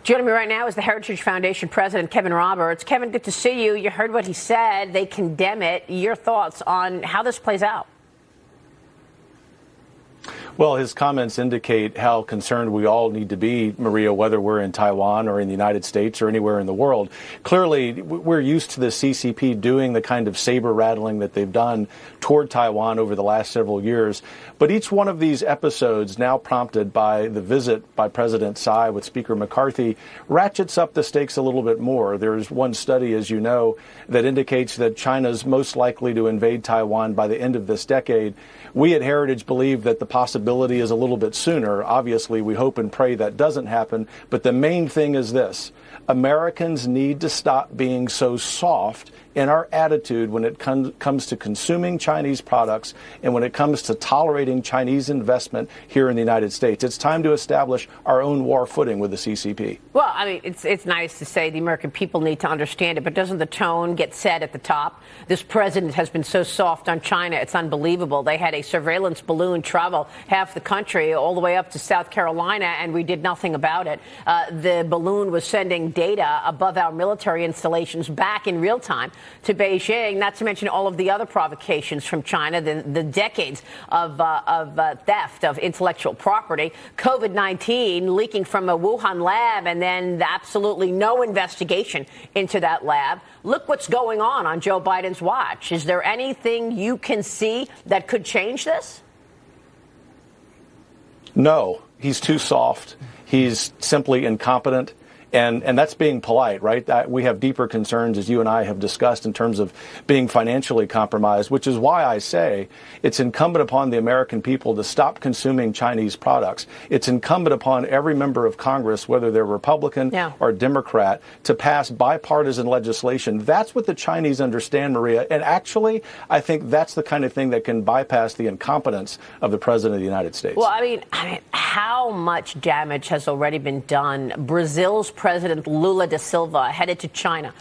Joining me right now is the Heritage Foundation president, Kevin Roberts. Kevin, good to see you. You heard what he said. They condemn it. Your thoughts on how this plays out? Well, his comments indicate how concerned we all need to be, Maria, whether we're in Taiwan or in the United States or anywhere in the world. Clearly, we're used to the CCP doing the kind of saber rattling that they've done toward Taiwan over the last several years. But each one of these episodes, now prompted by the visit by President Tsai with Speaker McCarthy, ratchets up the stakes a little bit more. There's one study, as you know, that indicates that China's most likely to invade Taiwan by the end of this decade. We at Heritage believe that the possibility is a little bit sooner. Obviously, we hope and pray that doesn't happen. But the main thing is this. Americans need to stop being so soft in our attitude when it comes to consuming Chinese products and when it comes to tolerating Chinese investment here in the United States. It's time to establish our own war footing with the CCP. Well, I mean, it's nice to say the American people need to understand it, but doesn't the tone get set at the top? This president has been so soft on China, it's unbelievable. They had a surveillance balloon travel half the country all the way up to South Carolina, and we did nothing about it. The balloon was sending data above our military installations back in real time to Beijing, not to mention all of the other provocations from China, the decades of theft of intellectual property, COVID-19 leaking from a Wuhan lab, and then absolutely no investigation into that lab. Look what's going on Joe Biden's watch. Is there anything you can see that could change this? No, he's too soft. He's simply incompetent. And that's being polite, right? We have deeper concerns, as you and I have discussed, in terms of being financially compromised, which is why I say it's incumbent upon the American people to stop consuming Chinese products. It's incumbent upon every member of Congress, whether they're Republican or Democrat, to pass bipartisan legislation. That's what the Chinese understand, Maria. And actually, I think that's the kind of thing that can bypass the incompetence of the President of the United States. Well, I mean, how much damage has already been done? Brazil's President Lula da Silva headed to China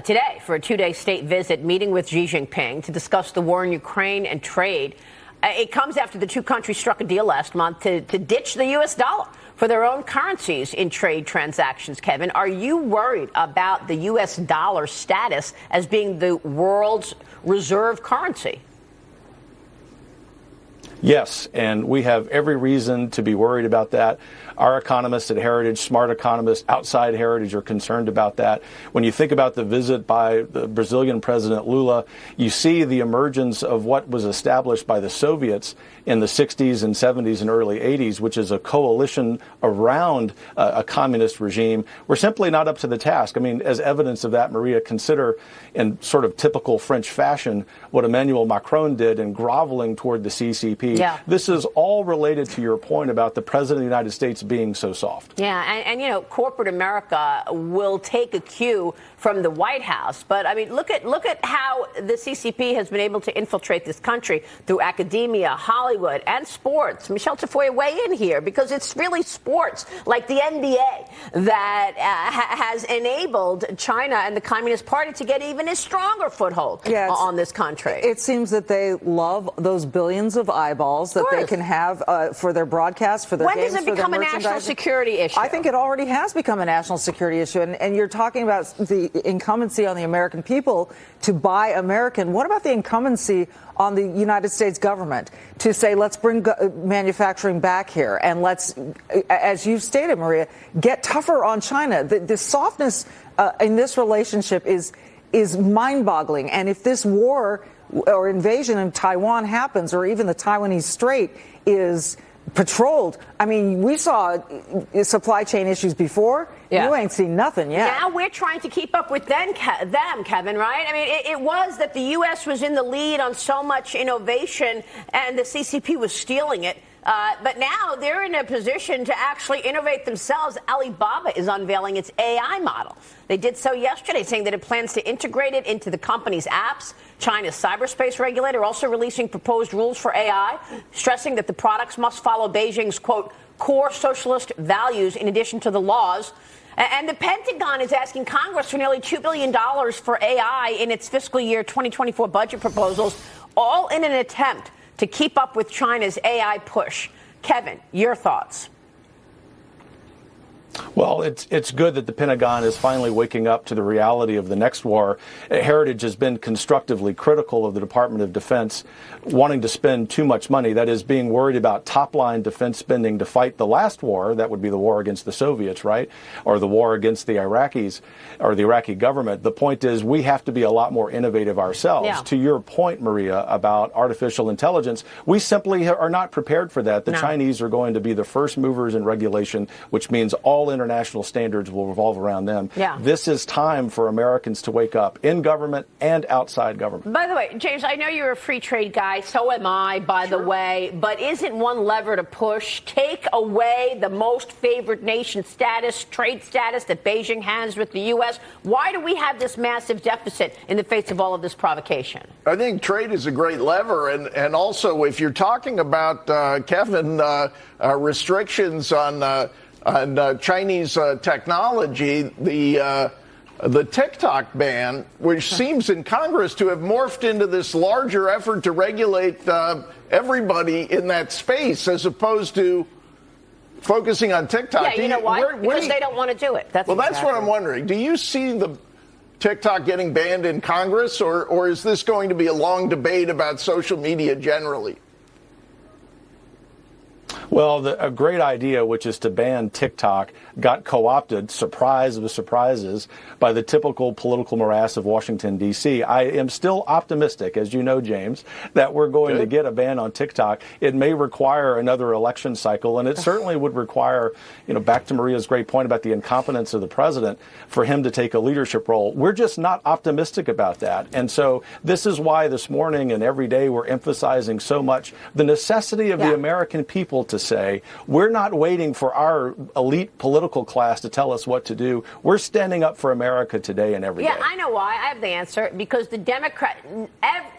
today for a two-day state visit, meeting with Xi Jinping to discuss the war in Ukraine and trade. It comes after the two countries struck a deal last month to ditch the U.S. dollar for their own currencies in trade transactions. Kevin, are you worried about the U.S. dollar status as being the world's reserve currency? Yes, and we have every reason to be worried about that. Our economists at Heritage, smart economists outside Heritage, are concerned about that. When you think about the visit by the Brazilian President Lula, you see the emergence of what was established by the Soviets in the 60s and 70s and early 80s, which is a coalition around a communist regime. We're simply not up to the task. I mean, as evidence of that, Maria, consider in sort of typical French fashion what Emmanuel Macron did in groveling toward the CCP. Yeah. This is all related to your point about the President of the United States being so soft. Yeah, and you know, corporate America will take a cue from the White House. But, I mean, look at how the CCP has been able to infiltrate this country through academia, Hollywood, and sports. Michelle Tafoya, weigh in here, because it's really sports, like the NBA, that has enabled China and the Communist Party to get even a stronger foothold on this country. It seems that they love those billions of eyeballs that they can have for their broadcasts, for their games, when does it become a national security issue? I think it already has become a national security issue. And you're talking about the incumbency on the American people to buy American. What about the incumbency on the United States government to say, let's bring manufacturing back here, and let's, as you've stated, Maria, get tougher on China? The softness in this relationship is mind-boggling. And if this war or invasion in Taiwan happens, or even the Taiwanese Strait is patrolled, I mean, we saw supply chain issues before. You ain't seen nothing yet. Now we're trying to keep up with them, Kevin, right? I mean, it was that the U.S. was in the lead on so much innovation, and the CCP was stealing it. But now they're in a position to actually innovate themselves. Alibaba is unveiling its AI model. They did so yesterday, saying that it plans to integrate it into the company's apps. China's cyberspace regulator also releasing proposed rules for AI, stressing that the products must follow Beijing's, quote, core socialist values in addition to the laws. And the Pentagon is asking Congress for nearly $2 billion for AI in its fiscal year 2024 budget proposals, all in an attempt to keep up with China's AI push. Kevin, your thoughts? Well, it's good that the Pentagon is finally waking up to the reality of the next war. Heritage has been constructively critical of the Department of Defense wanting to spend too much money, that is, being worried about top-line defense spending to fight the last war. That would be the war against the Soviets, right? Or the war against the Iraqis or the Iraqi government. The point is we have to be a lot more innovative ourselves. Yeah. To your point, Maria, about artificial intelligence, we simply are not prepared for that. The Chinese are going to be the first movers in regulation, which means all international standards will revolve around them. Yeah. This is time for Americans to wake up in government and outside government. By the way, James, I know you're a free trade guy. So am I, by the way. But isn't one lever to push? Take away the most favored nation status, trade status that Beijing has with the U.S. Why do we have this massive deficit in the face of all of this provocation? I think trade is a great lever. And also, if you're talking about, Kevin, restrictions on Chinese technology, the TikTok ban, which seems in Congress to have morphed into this larger effort to regulate everybody in that space, as opposed to focusing on TikTok. Yeah, you know why? Because they don't want to do it. That's what I'm wondering. Do you see the TikTok getting banned in Congress, or is this going to be a long debate about social media generally? Well, a great idea, which is to ban TikTok, got co-opted, surprise of surprises, by the typical political morass of Washington, D.C. I am still optimistic, as you know, James, that we're going to get a ban on TikTok. It may require another election cycle, and it certainly would require, back to Maria's great point about the incompetence of the president, for him to take a leadership role. We're just not optimistic about that. And so this is why this morning and every day we're emphasizing so much the necessity of the American people to say, we're not waiting for our elite political class to tell us what to do. We're standing up for America today and every day. Yeah, I know why. I have the answer. Because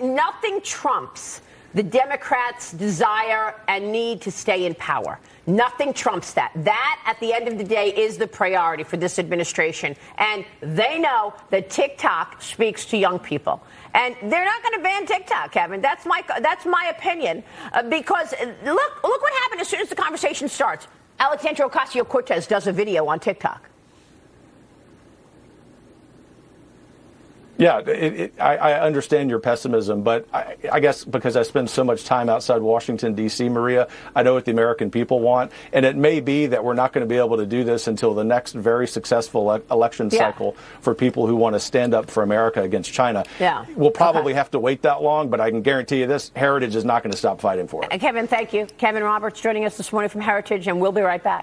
nothing trumps the Democrats' desire and need to stay in power. Nothing trumps that. That, at the end of the day, is the priority for this administration. And they know that TikTok speaks to young people. And they're not going to ban TikTok, Kevin. That's my opinion. Because look what happened as soon as the conversation starts. Alexandria Ocasio-Cortez does a video on TikTok. Yeah, I understand your pessimism, but I guess because I spend so much time outside Washington, D.C., Maria, I know what the American people want. And it may be that we're not going to be able to do this until the next very successful election cycle for people who want to stand up for America against China. Yeah. We'll probably have to wait that long, but I can guarantee you this, Heritage is not going to stop fighting for it. Kevin, thank you. Kevin Roberts joining us this morning from Heritage, and we'll be right back.